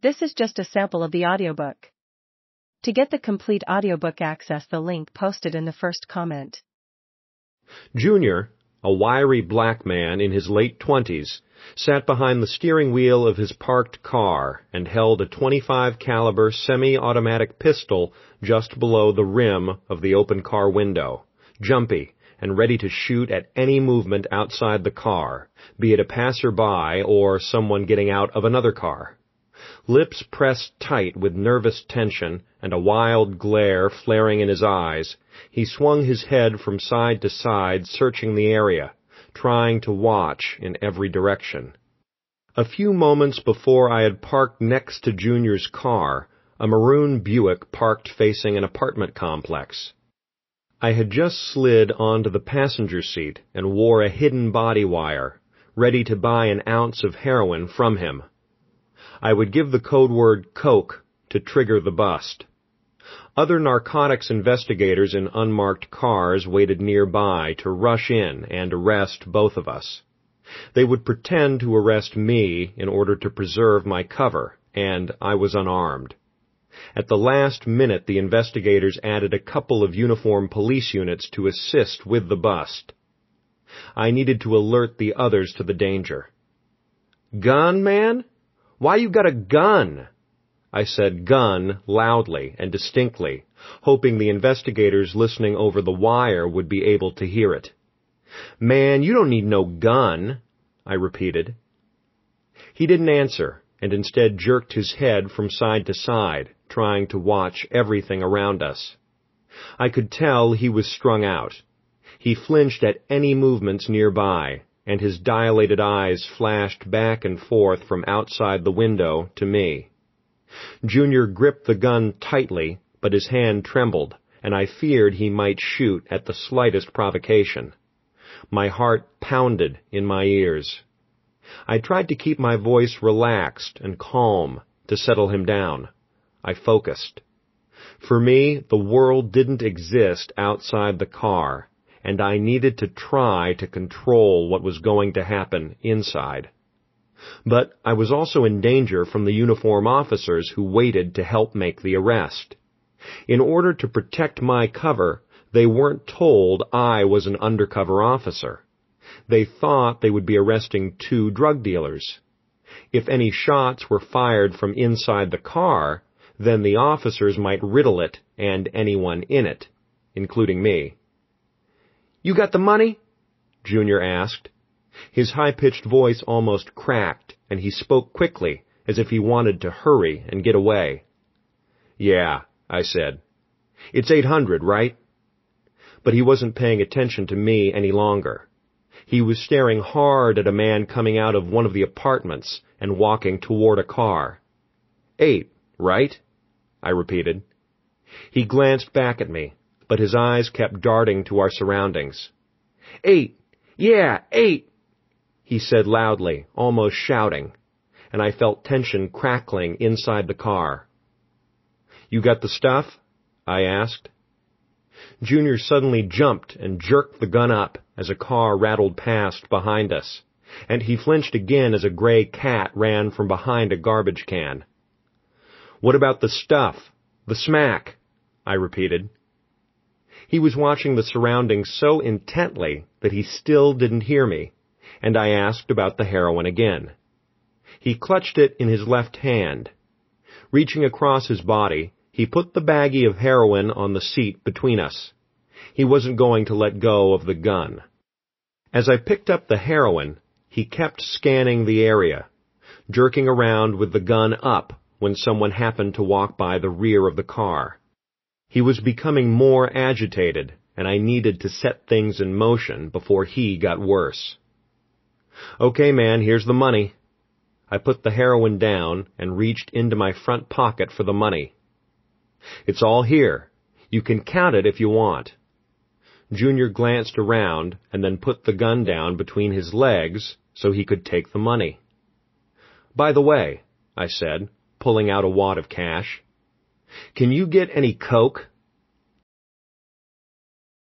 This is just a sample of the audiobook. To get the complete audiobook, access the link posted in the first comment. Junior, a wiry black man in his late 20s, sat behind the steering wheel of his parked car and held a .25 caliber semi-automatic pistol just below the rim of the open car window, jumpy and ready to shoot at any movement outside the car, be it a passerby or someone getting out of another car. Lips pressed tight with nervous tension and a wild glare flaring in his eyes, he swung his head from side to side, searching the area, trying to watch in every direction. A few moments before I had parked next to Junior's car, a maroon Buick parked facing an apartment complex. I had just slid onto the passenger seat and wore a hidden body wire, ready to buy an ounce of heroin from him. I would give the code word Coke to trigger the bust. Other narcotics investigators in unmarked cars waited nearby to rush in and arrest both of us. They would pretend to arrest me in order to preserve my cover, and I was unarmed. At the last minute, the investigators added a couple of uniformed police units to assist with the bust. I needed to alert the others to the danger. "Gun, man? Why you got a gun?" I said gun loudly and distinctly, hoping the investigators listening over the wire would be able to hear it. "Man, you don't need no gun," I repeated. He didn't answer, and instead jerked his head from side to side, trying to watch everything around us. I could tell he was strung out. He flinched at any movements nearby, and his dilated eyes flashed back and forth from outside the window to me. Junior gripped the gun tightly, but his hand trembled, and I feared he might shoot at the slightest provocation. My heart pounded in my ears. I tried to keep my voice relaxed and calm to settle him down. I focused. For me, the world didn't exist outside the car, and I needed to try to control what was going to happen inside. But I was also in danger from the uniform officers who waited to help make the arrest. In order to protect my cover, they weren't told I was an undercover officer. They thought they would be arresting 2 drug dealers. If any shots were fired from inside the car, then the officers might riddle it and anyone in it, including me. "You got the money?" Junior asked. His high-pitched voice almost cracked, and he spoke quickly, as if he wanted to hurry and get away. "Yeah," I said. "It's 800, right?" But he wasn't paying attention to me any longer. He was staring hard at a man coming out of one of the apartments and walking toward a car. "8, right?" I repeated. He glanced back at me, but his eyes kept darting to our surroundings. "8, yeah, 8!" he said loudly, almost shouting, and I felt tension crackling inside the car. "You got the stuff?" I asked. Junior suddenly jumped and jerked the gun up as a car rattled past behind us, and he flinched again as a gray cat ran from behind a garbage can. "What about the stuff? The smack?" I repeated. He was watching the surroundings so intently that he still didn't hear me, and I asked about the heroin again. He clutched it in his left hand. Reaching across his body, he put the baggie of heroin on the seat between us. He wasn't going to let go of the gun. As I picked up the heroin, he kept scanning the area, jerking around with the gun up when someone happened to walk by the rear of the car. He was becoming more agitated, and I needed to set things in motion before he got worse. "Okay, man, here's the money." I put the heroin down and reached into my front pocket for the money. "It's all here. You can count it if you want." Junior glanced around and then put the gun down between his legs so he could take the money. "By the way," I said, pulling out a wad of cash, "can you get any coke?"